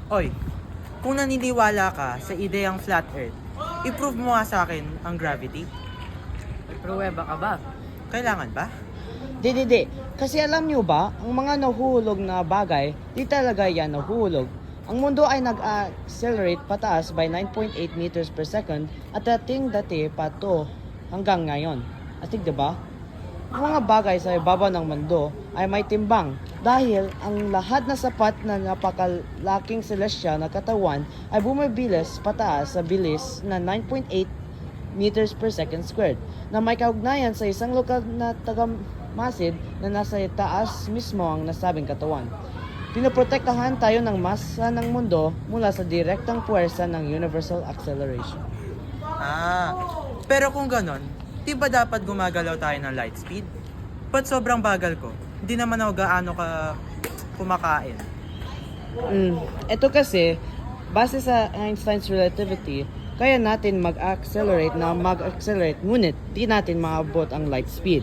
Oy, kung naniniwala ka sa ideyang flat earth, i-prove mo nga sa akin ang gravity. May pruweba ka ba? Kailangan ba? Di. Kasi alam nyo ba, ang mga nahuhulog na bagay, di talaga yan nahuhulog. Ang mundo ay nag-accelerate pataas by 9.8 meters per second at dating-dati pa to hanggang ngayon. Astig diba? Ang mga bagay sa ibabaw ng mundo ay may timbang dahil ang lahat na sapat na napakalaking celestial na katawan ay bumibilis pataas sa bilis na 9.8 meters per second squared na may kaugnayan sa isang lokal na taga-masid na nasa taas mismo ang nasabing katawan. Pinoprotektahan tayo ng masa ng mundo mula sa direktang puwersa ng universal acceleration. Pero kung ganon, di ba dapat gumagalaw tayo ng light speed? Ba't sobrang bagal ko? Hindi naman ako gaano ka kumakain. Ito kasi, base sa Einstein's relativity, kaya natin mag-accelerate, ngunit di natin maabot ang light speed.